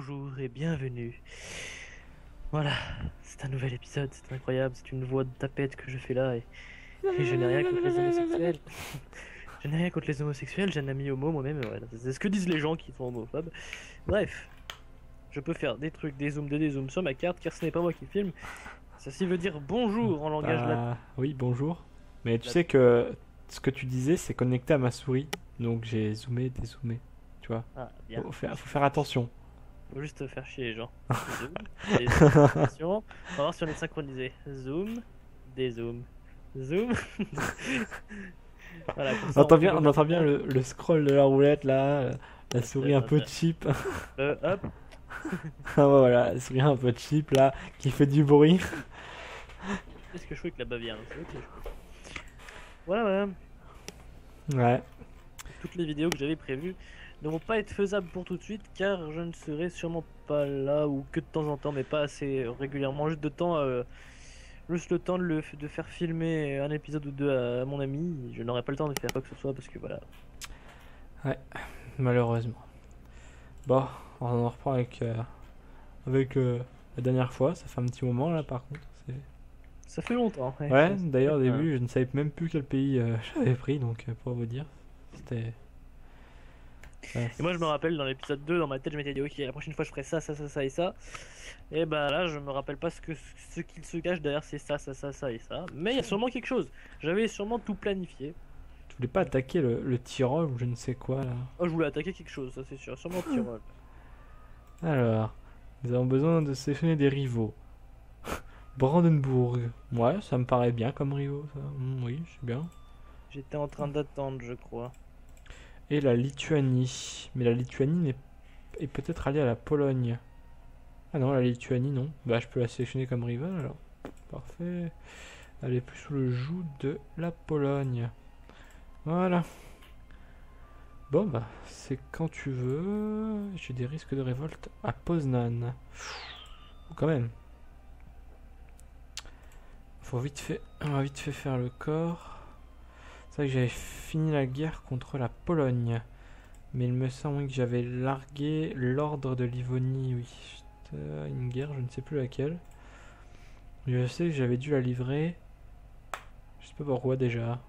bonjour et bienvenue. Voilà, c'est un nouvel épisode, c'est incroyable, c'est une voix de tapette que je fais là et je n'ai rien contre les homosexuels. Je n'ai rien contre les homosexuels, j'ai un ami homo moi-même, voilà. C'est ce que disent les gens qui sont homophobes. Bref, je peux faire des trucs, des zooms, des zooms sur ma carte car ce n'est pas moi qui filme. Ceci veut dire bonjour en langage latin. Oui, bonjour. Mais tu sais que ce que tu disais, c'est connecté à ma souris. Donc j'ai zoomé, dézoomé. Tu vois. Ah, bien. Faut faire attention. Faut juste faire chier les gens. Zoom, dézoom, attention. On va voir si on est synchronisé. Zoom, dézoom, zoom. Voilà, comme ça, On entend bien le scroll de la roulette là. La souris un peu cheap. Hop. Ah, voilà, la souris un peu cheap là, qui fait du bruit. Qu'est-ce que je fais avec la bavière? C'est ok, je fais. Voilà. Ouais. Toutes les vidéos que j'avais prévues ne vont pas être faisables pour tout de suite car je ne serai sûrement pas là ou que de temps en temps, mais pas assez régulièrement. Juste le temps de faire filmer un épisode ou deux à mon ami. Je n'aurai pas le temps de faire quoi que ce soit parce que voilà. Ouais, malheureusement. Bon, on en reprend avec la dernière fois. Ça fait un petit moment là par contre. Ça fait longtemps. Ouais, d'ailleurs au début je ne savais même plus quel pays j'avais pris, donc pour vous dire. C'était... Et moi je me rappelle dans l'épisode 2, dans ma tête je m'étais dit ok, la prochaine fois je ferai ça et ça. Et bah là je me rappelle pas ce qu'il se cache derrière c'est ça et ça. Mais il y a sûrement quelque chose. J'avais sûrement tout planifié. Tu voulais pas attaquer le Tyrol ou je ne sais quoi là? Oh, je voulais attaquer quelque chose, ça c'est sûr. Sûrement Tyrol. Alors, nous avons besoin de sélectionner des rivaux. Brandenburg. Ouais, ça me paraît bien comme rivaux ça. Oui, c'est bien. J'étais en train d'attendre, je crois. Et la Lituanie. Mais la Lituanie est peut-être alliée à la Pologne. Ah non, la Lituanie non. Bah je peux la sélectionner comme rival alors. Parfait. Elle est plus sous le joug de la Pologne. Voilà. Bon bah c'est quand tu veux. J'ai des risques de révolte à Poznan. Quand même. On va vite fait faire le corps. C'est vrai que j'avais fini la guerre contre la Pologne. Mais il me semble que j'avais largué l'ordre de Livonie, oui. C'était une guerre, je ne sais plus laquelle. Je sais que j'avais dû la livrer. Je sais pas pourquoi déjà.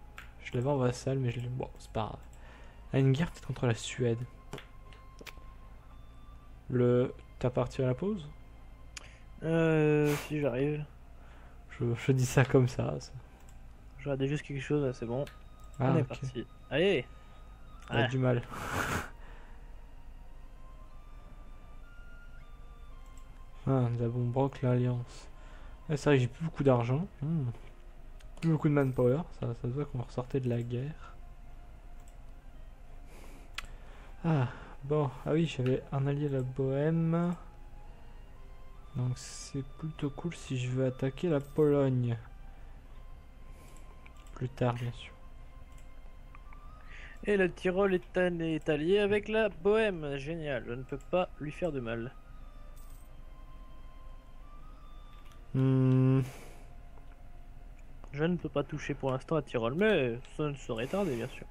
Je l'avais en vassal, mais je l'ai... Bon, c'est pas grave. Ah, une guerre peut-être contre la Suède. T'as parti à la pause? Si j'arrive. Je dis ça comme ça. Je regardais juste quelque chose, là, c'est bon. Ah, On est ok. parti. Allez! On a du mal. Ah, nous avons broc l'alliance. Ah, c'est vrai que j'ai plus beaucoup d'argent. Plus beaucoup de manpower. Ça se voit qu'on va ressortir de la guerre. Ah, bon. Ah oui, j'avais un allié la Bohème. Donc c'est plutôt cool si je veux attaquer la Pologne. Plus tard, bien sûr. Et le Tyrol est allié avec la Bohème. Génial, je ne peux pas lui faire de mal. Hmm. Je ne peux pas toucher pour l'instant à Tyrol, mais ça ne saurait tarder, bien sûr.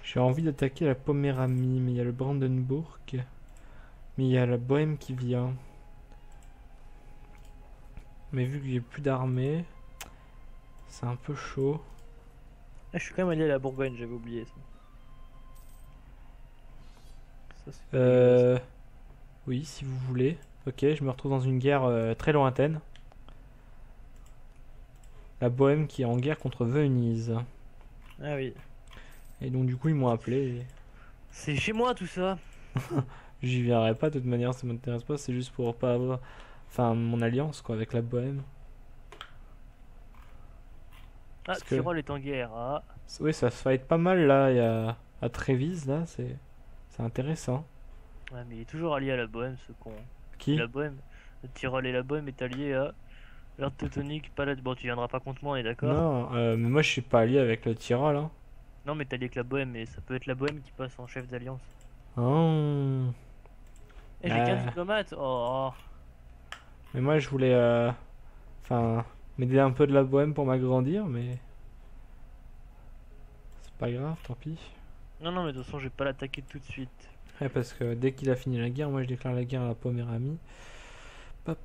J'ai envie d'attaquer la Poméranie, mais il y a le Brandenburg. Mais il y a la Bohème qui vient. Mais vu que j'ai plus d'armée, c'est un peu chaud. Ah, je suis quand même allié à la Bourgogne, j'avais oublié ça. Oui, si vous voulez. Ok, je me retrouve dans une guerre très lointaine. La Bohème qui est en guerre contre Venise. Ah oui. Et donc du coup ils m'ont appelé. C'est chez moi tout ça. J'y viendrai pas de toute manière, ça m'intéresse pas, c'est juste pour pas avoir... Enfin, mon alliance quoi avec la Bohème. Ah, Parce que... Tyrol est en guerre. Ah. Oui, ça se fight pas mal là, il y a... à Trévise là, c'est intéressant. Ouais, mais il est toujours allié à la Bohème, ce con. Qui? La Bohème. Le Tyrol et la Bohème est allié à l'ordre teutonique, pas là. Bon, tu viendras pas contre moi, on est d'accord? Non, mais moi je suis pas allié avec le Tyrol hein. Non, mais t'es allié avec la Bohème, mais ça peut être la Bohème qui passe en chef d'alliance. Oh. Eh, j'ai 15 diplomates. Oh. Mais moi je voulais enfin m'aider un peu de la Bohème pour m'agrandir, mais c'est pas grave, tant pis. Non, mais de toute façon, je vais pas l'attaquer tout de suite. Ouais, parce que dès qu'il a fini la guerre, moi je déclare la guerre à la Poméranie. Pour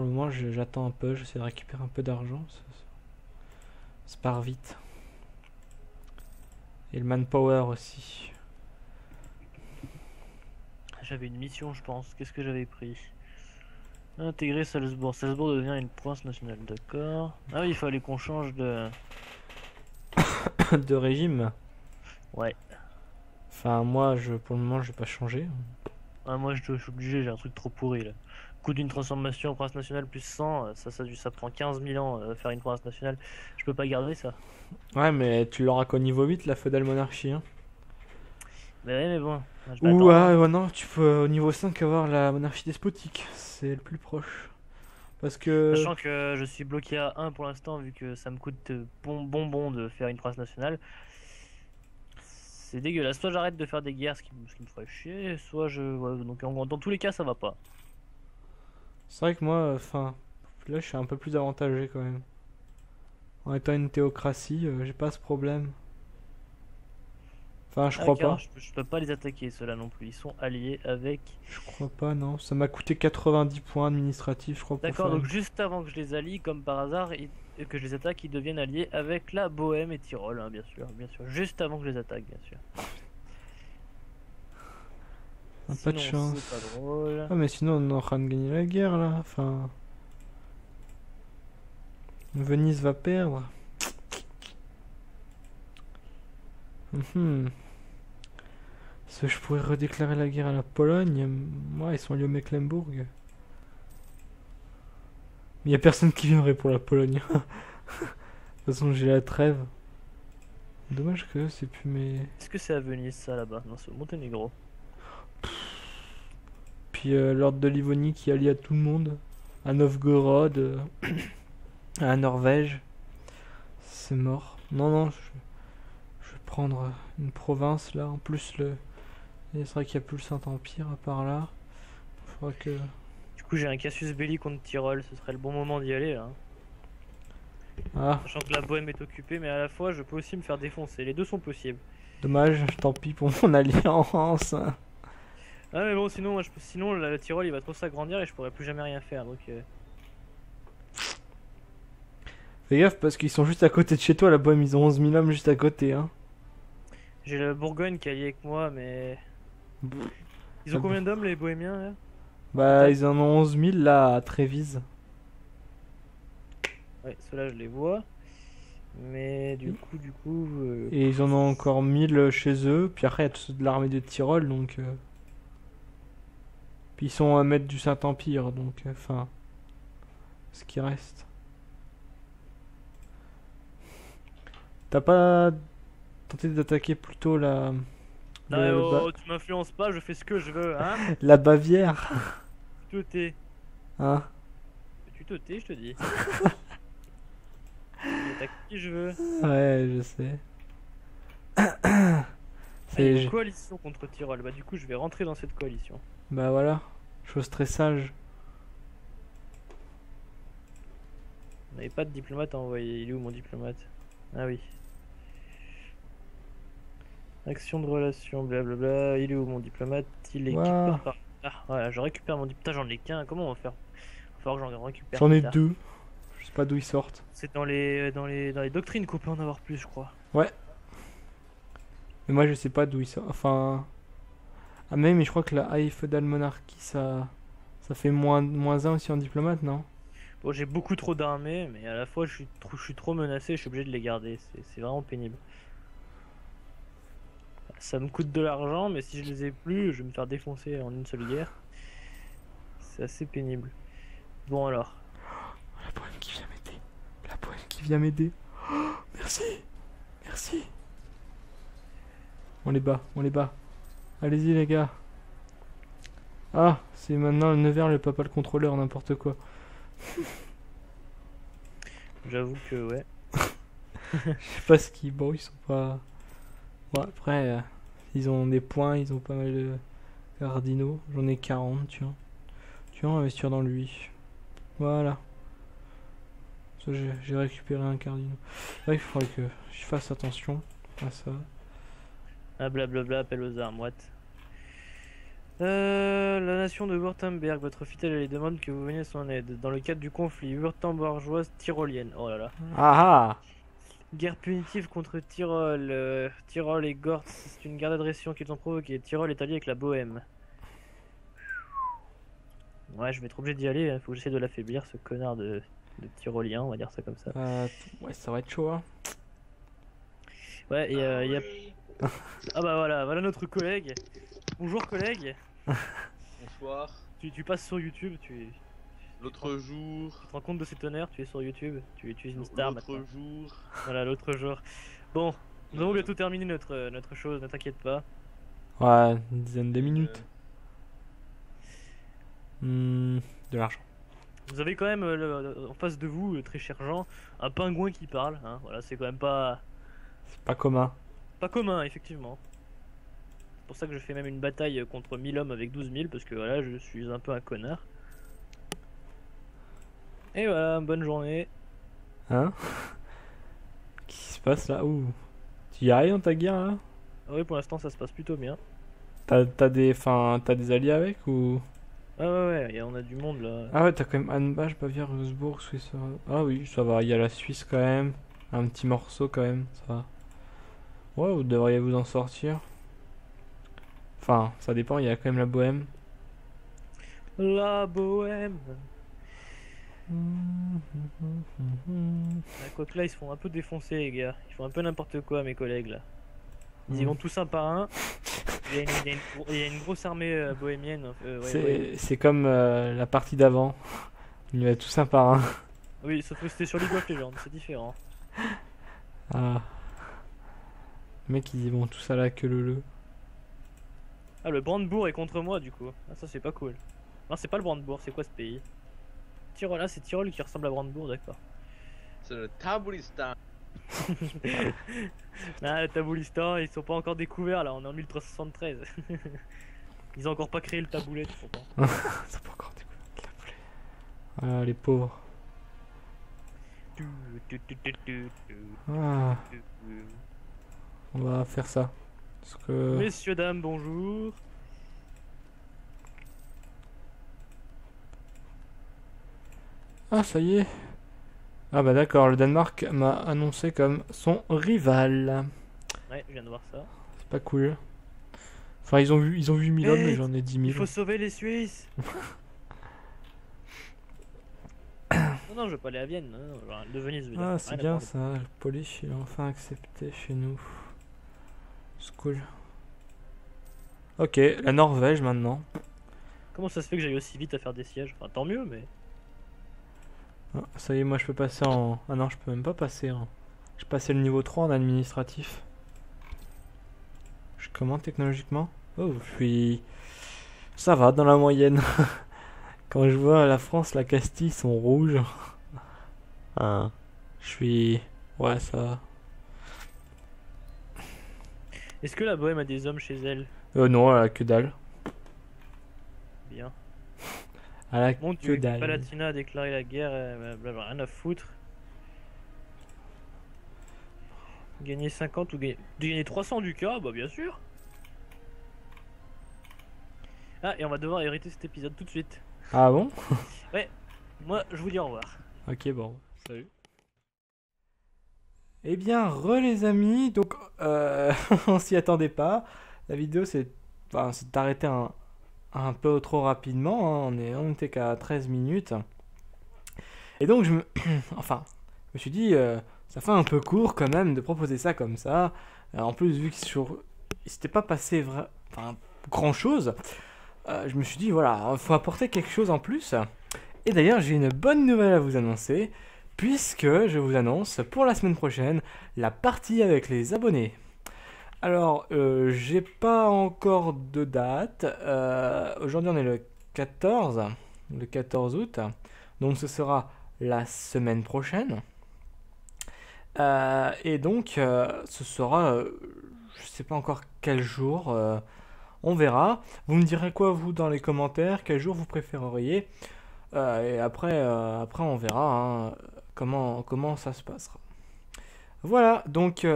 le moment, j'attends un peu, j'essaie de récupérer un peu d'argent. Ça part vite. Et le manpower aussi. J'avais une mission, je pense. Qu'est-ce que j'avais pris? Intégrer Salzbourg. Salzbourg devient une province nationale, d'accord. Ah oui, il fallait qu'on change de... De régime. Ouais. Enfin, moi, pour le moment, je vais pas changer. Ah, moi, je suis obligé, j'ai un truc trop pourri, là. Coût d'une transformation en province nationale plus 100, ça prend 15 000 ans faire une province nationale. Je peux pas garder ça. Ouais, mais tu l'auras qu'au niveau 8, la feudale monarchie. Hein. Mais ouais, mais bon, je vais Ou attendre, hein. ouais, non, tu peux au niveau 5 avoir la monarchie despotique. C'est le plus proche. Parce que... Sachant que je suis bloqué à 1 pour l'instant, vu que ça me coûte bonbon de faire une province nationale. C'est dégueulasse. Soit j'arrête de faire des guerres, ce qui me ferait chier, soit je... Ouais, donc dans tous les cas, ça va pas. C'est vrai que moi, enfin... là, je suis un peu plus avantagé quand même. En étant une théocratie, j'ai pas ce problème. Enfin, je crois car pas. je peux pas les attaquer, ceux-là non plus. Ils sont alliés avec... Je crois pas, non. Ça m'a coûté 90 points administratifs, je crois, pour D'accord, faire donc une- juste avant que je les allie, comme par hasard, et que je les attaque, ils deviennent alliés avec la Bohème et Tyrol, hein, bien sûr, bien sûr. Juste avant que je les attaque, bien sûr. Ah, pas de Sinon, chance. c'est pas drôle. Ah, mais sinon, on est en train de gagner la guerre, là. Enfin... Venise va perdre. Mhm. Parce que je pourrais redéclarer la guerre à la Pologne. Moi, ils sont liés au Mecklembourg. Mais y a personne qui viendrait pour la Pologne. De toute façon, j'ai la trêve. Dommage que c'est plus mes... Est-ce que c'est à Venise, ça, là-bas? Non, c'est au Monténégro. Puis l'ordre de Livonie qui allie à tout le monde. À Novgorod, à la Norvège. C'est mort. Non, non, je vais prendre une province là. En plus, c'est vrai qu'il n'y a plus le Saint-Empire à part là. Faudra que... Du coup, j'ai un Cassius Belli contre Tyrol, ce serait le bon moment d'y aller, là, hein. Ah, Sachant que la Bohème est occupée, mais à la fois, je peux aussi me faire défoncer. Les deux sont possibles. dommage, tant pis pour mon alliance. Ah, mais bon, sinon, sinon la Tyrol, il va trop s'agrandir et je pourrais plus jamais rien faire, donc... Fais gaffe parce qu'ils sont juste à côté de chez toi, la Bohème, ils ont 11 000 hommes juste à côté. Hein. J'ai la Bourgogne qui est alliée avec moi, mais... Ils ont combien d'hommes, les Bohémiens, là? Bah, ils en ont 11 000 là à Trévise. Ouais, ceux-là, je les vois. Mais du coup... Et ils en ont encore 1000 chez eux. Puis après, il y a tous ceux de l'armée de Tyrol, donc... Puis ils sont à mètre du Saint-Empire, donc... Enfin... ce qui reste. T'as pas tenté d'attaquer plutôt la... Ah, le oh, tu m'influences pas, je fais ce que je veux, hein? la Bavière. Tu te tais. Hein? Tu te tais, je te dis. J'attaque qui je veux. Ouais, je sais. Ah, il y a C'est... une coalition contre Tyrol. Bah du coup, je vais rentrer dans cette coalition. Bah voilà. Chose très sage. On n'avait pas de diplomate à envoyer. Il est où mon diplomate? Ah oui. Action de relation, blablabla. Il est où mon diplomate? Il est quelque Waouh. part par... Ah voilà, je récupère mon diplomate. J'en ai qu'un. Comment on va faire? Il va falloir que j'en récupère. J'en ai plus tard. 2. Je sais pas d'où ils sortent. C'est dans les doctrines qu'on peut en avoir plus, je crois. Ouais. Mais moi je sais pas d'où ils sortent. Enfin... Ah mais je crois que la High Feudal Monarchy ça fait moins 1 aussi en diplomate, non? Bon, j'ai beaucoup trop d'armées, mais à la fois je suis trop menacé, je suis obligé de les garder. C'est vraiment pénible. Ça me coûte de l'argent, mais si je les ai plus, je vais me faire défoncer en une seule guerre. C'est assez pénible. Bon alors. La Bohème qui vient m'aider. La Bohème qui vient m'aider. Oh, merci. Merci. On les bat, on les bat. Allez-y les gars. Ah, c'est maintenant le Nevers, le papa le contrôleur, n'importe quoi. J'avoue que ouais. Je sais pas ce qu'ils... Bon, ils sont pas... Bon, après, ils ont des points, ils ont pas mal de cardinaux. J'en ai 40, tu vois. Tu vas investir dans lui. Voilà. Ça, j'ai récupéré un cardinal. Là, il faudrait que je fasse attention à ça. Ah blablabla, appel aux armes, what? La nation de Wurtemberg, votre fidèle, elle demande que vous veniez à son aide. Dans le cadre du conflit wurtembergeoise tyrolienne. Oh là là. Ah ah! Guerre punitive contre Tyrol. Tyrol et Gortz, c'est une guerre d'agression qu'ils ont provoquée. Tyrol est allié avec la Bohème. Ouais, je vais être obligé d'y aller, hein. Faut que j'essaie de l'affaiblir, ce connard de Tyrolien, on va dire ça comme ça. Ouais, ça va être chaud, hein. Ouais, et il y a... Ah bah voilà, voilà notre collègue. Bonjour collègue. Bonsoir. Tu passes sur YouTube, L'autre jour. tu te rends compte de cet honneur, tu es sur YouTube, tu es une star L'autre maintenant. jour. Voilà, l'autre jour. Bon, nous avons bientôt terminé notre chose, ne t'inquiète pas. Ouais, une dizaine de minutes. De l'argent. Vous avez quand même en face de vous, très cher Jean, un pingouin qui parle, hein. Voilà, c'est quand même C'est pas commun. pas commun, effectivement. C'est pour ça que je fais même une bataille contre 1000 hommes avec 12 000, parce que voilà, je suis un peu un connard. Et voilà, bonne journée. Hein? Qu'est-ce qui se passe là? Ouh. Tu y arrives dans ta guerre là? Ah oui, pour l'instant, ça se passe plutôt bien. T'as des alliés avec ou? Ah ouais, on a du monde là. Ah ouais, t'as quand même Annebach, Bavière, Augsbourg, Suisse. Ah oui, ça va. Il y a la Suisse quand même. Un petit morceau quand même, ça va. Ouais, vous devriez vous en sortir. Enfin, ça dépend, il y a quand même la Bohème. La Bohème. Ah, quoique là, ils se font un peu défoncer, les gars. Ils font un peu n'importe quoi, mes collègues là. Ils y vont tous un par un. Il y a une grosse armée bohémienne. C'est comme la partie d'avant. Il y va tous un par un. Oui, sauf que c'était sur League of Legends, c'est différent. Ah. Les mecs, ils y vont tous à la queue leu. Ah, le Brandebourg est contre moi du coup. Ah, ça c'est pas cool. Non, c'est pas le Brandebourg, c'est quoi ce pays? Tyrol, là c'est Tyrol qui ressemble à Brandebourg, d'accord. C'est le Taboulistan. Ah, le Taboulistan, ils sont pas encore découverts là, on est en 1373. Ils ont encore pas créé le taboulet, tu comprends? C'est pas encore découvert la poulet. Ah, les pauvres. Ah, on va faire ça. Parce que... Messieurs, dames, bonjour. Ah, ça y est. Ah bah d'accord, le Danemark m'a annoncé comme son rival. Ouais, je viens de voir ça. C'est pas cool. Enfin, ils ont vu 1000 hommes, mais j'en ai 10 000. Il faut sauver les Suisses. Non, je veux pas aller à Vienne, non, de Venise, je veux dire. Ah, c'est Rien à bien voir. ça. Le Polish, il a enfin accepté chez nous. C'est cool. Ok, la Norvège maintenant. Comment ça se fait que j'aille aussi vite à faire des sièges? Enfin, tant mieux, mais. Ah, ça y est, moi je peux passer en... Ah non, je peux même pas passer en... Je passais le niveau 3 en administratif. Je comment technologiquement? Oh, je suis... Ça va, dans la moyenne. Quand je vois la France, la Castille sont rouges. Ah, je suis... Ouais, ça va. Est-ce que la Bohème a des hommes chez elle? Non, que dalle. Bien. À la Mon que dieu, dalle. Palatina a déclaré la guerre, blablabla, rien à foutre. Gagner 50 ou gagner 300 du cas, bah bien sûr. Ah, et on va devoir hériter cet épisode tout de suite. Ah bon? Moi, je vous dis au revoir. Ok, bon. Salut. Eh bien, les amis, donc on s'y attendait pas. La vidéo s'est arrêtée un peu trop rapidement, hein. On était qu'à 13 minutes. Et donc enfin, je me suis dit, ça fait un peu court quand même de proposer ça comme ça. En plus, vu qu'il s'était pas passé grand chose, je me suis dit, voilà, il faut apporter quelque chose en plus. Et d'ailleurs, j'ai une bonne nouvelle à vous annoncer, puisque je vous annonce pour la semaine prochaine la partie avec les abonnés. Alors, j'ai pas encore de date. Aujourd'hui, on est le 14 août. Donc, ce sera la semaine prochaine. Et donc, ce sera, je sais pas encore quel jour. On verra. Vous me direz quoi, vous, dans les commentaires? Quel jour vous préféreriez? Et après, on verra hein, comment ça se passera. Voilà, donc...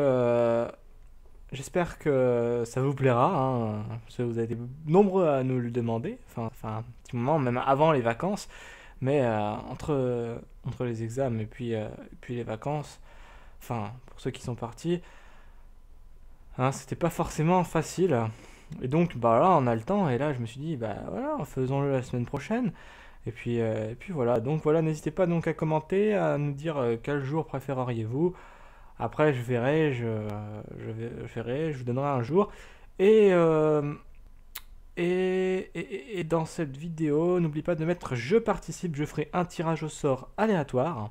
j'espère que ça vous plaira, hein, parce que vous avez été nombreux à nous le demander, enfin un petit moment, même avant les vacances, mais entre les examens et puis les vacances, enfin pour ceux qui sont partis, hein, c'était pas forcément facile. Et donc bah là on a le temps et là je me suis dit bah voilà faisons-le la semaine prochaine. Et puis voilà, donc voilà, n'hésitez pas donc à commenter, à nous dire quel jour préféreriez-vous. Après, je verrai, je vous donnerai un jour. Et, euh, et dans cette vidéo, n'oublie pas de mettre je participe, je ferai un tirage au sort aléatoire.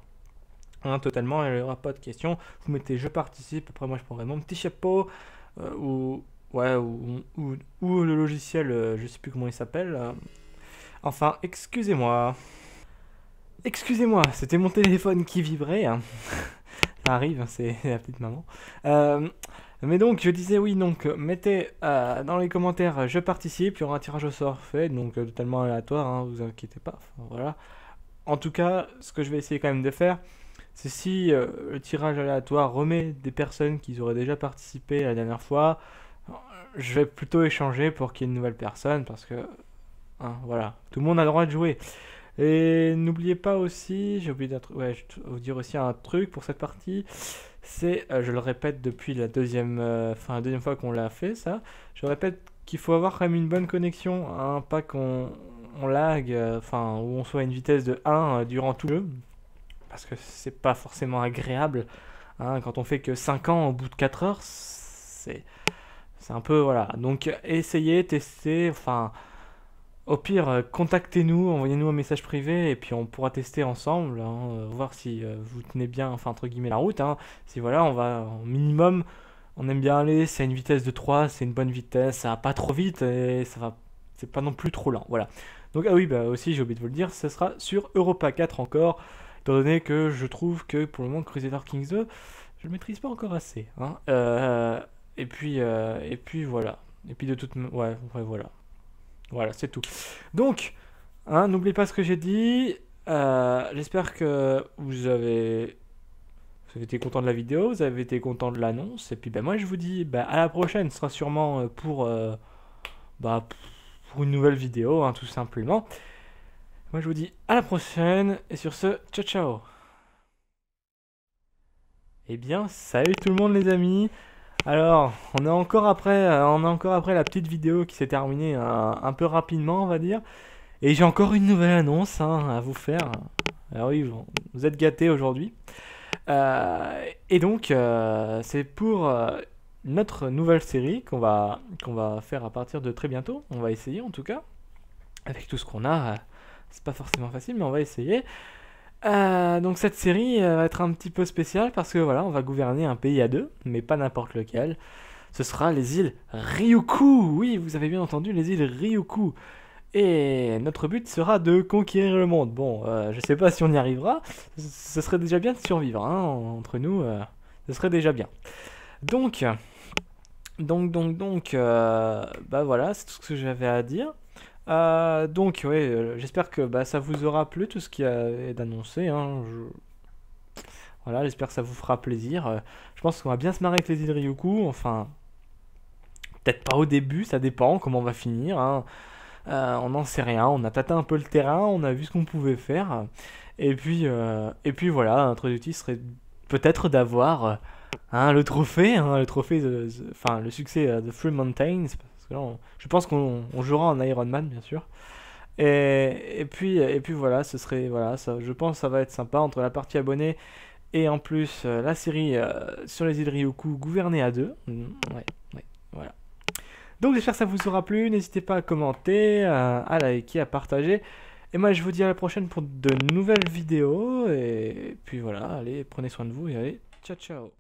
Hein, totalement, il n'y aura pas de questions. Vous mettez je participe, après moi je prendrai mon petit chapeau, ou, ouais, ou le logiciel, je sais plus comment il s'appelle. Enfin, excusez-moi. Excusez-moi, c'était mon téléphone qui vibrait, hein. Ça arrive, c'est la petite maman. Euh, mais donc, je disais oui, donc mettez dans les commentaires je participe, il y aura un tirage au sort fait, donc totalement aléatoire, hein, vous inquiétez pas. Enfin, voilà. En tout cas, ce que je vais essayer quand même de faire, c'est si le tirage aléatoire remet des personnes qui auraient déjà participé la dernière fois, je vais plutôt échanger pour qu'il y ait une nouvelle personne, parce que, hein, voilà, tout le monde a le droit de jouer. Et n'oubliez pas aussi, j'ai oublié ouais, je vais vous dire aussi un truc pour cette partie, c'est, je le répète depuis la deuxième fois qu'on l'a fait ça, je répète qu'il faut avoir quand même une bonne connexion, hein, pas qu'on lag, enfin, où on soit à une vitesse de 1 durant tout le jeu, parce que c'est pas forcément agréable, hein, quand on fait que 5 ans au bout de 4 heures, c'est un peu, voilà, donc essayez, testez, enfin... Au pire, contactez-nous, envoyez-nous un message privé et puis on pourra tester ensemble, hein, voir si vous tenez bien, enfin entre guillemets, la route, hein. Si voilà, on va au minimum, on aime bien aller, c'est à une vitesse de 3, c'est une bonne vitesse, ça va pas trop vite et ça va, c'est pas non plus trop lent, voilà. Donc ah oui, bah aussi j'ai oublié de vous le dire, ce sera sur Europa 4 encore, étant donné que je trouve que pour le moment Crusader Kings 2, je le maîtrise pas encore assez, hein. Et puis voilà. Et puis de toute, ouais, voilà. Voilà, c'est tout. Donc, hein, n'oubliez pas ce que j'ai dit. J'espère que vous avez été content de la vidéo, vous avez été content de l'annonce. Et puis, ben, moi, je vous dis à la prochaine. Ce sera sûrement bah, pour une nouvelle vidéo, hein, tout simplement. Moi, je vous dis à la prochaine. Et sur ce, ciao, ciao. Eh bien, salut tout le monde, les amis. Alors, on est encore après la petite vidéo qui s'est terminée un peu rapidement, on va dire. Et j'ai encore une nouvelle annonce, hein, à vous faire. Alors oui, vous êtes gâtés aujourd'hui. Et donc, c'est pour notre nouvelle série qu'on va faire à partir de très bientôt. On va essayer en tout cas. Avec tout ce qu'on a, c'est pas forcément facile, mais on va essayer. Donc cette série va être un petit peu spéciale parce que voilà, on va gouverner un pays à deux, mais pas n'importe lequel. Ce sera les îles Ryukyu. Oui, vous avez bien entendu, les îles Ryukyu. Et notre but sera de conquérir le monde. Bon, je sais pas si on y arrivera. Ce serait déjà bien de survivre, hein, entre nous. Ce serait déjà bien. Donc, bah voilà, c'est tout ce que j'avais à dire. Donc, ouais, j'espère que bah, ça vous aura plu tout ce qui est annoncé, hein. Voilà, j'espère que ça vous fera plaisir. Je pense qu'on va bien se marrer avec les îles Ryukyu. Enfin, peut-être pas au début, ça dépend comment on va finir, hein. On n'en sait rien. On a tâté un peu le terrain, on a vu ce qu'on pouvait faire. Et puis voilà, notre objectif serait peut-être d'avoir hein, le trophée, enfin le succès de Three Mountains. Parce que là, je pense qu'on jouera en Iron Man, bien sûr. Et puis voilà, ce serait voilà, ça, je pense que ça va être sympa entre la partie abonnée et en plus la série sur les îles Ryukyu gouvernée à deux. Ouais, ouais, voilà. Donc j'espère que ça vous aura plu. N'hésitez pas à commenter, à liker, à partager. Et moi je vous dis à la prochaine pour de nouvelles vidéos. Et puis voilà, allez, prenez soin de vous et allez, ciao ciao.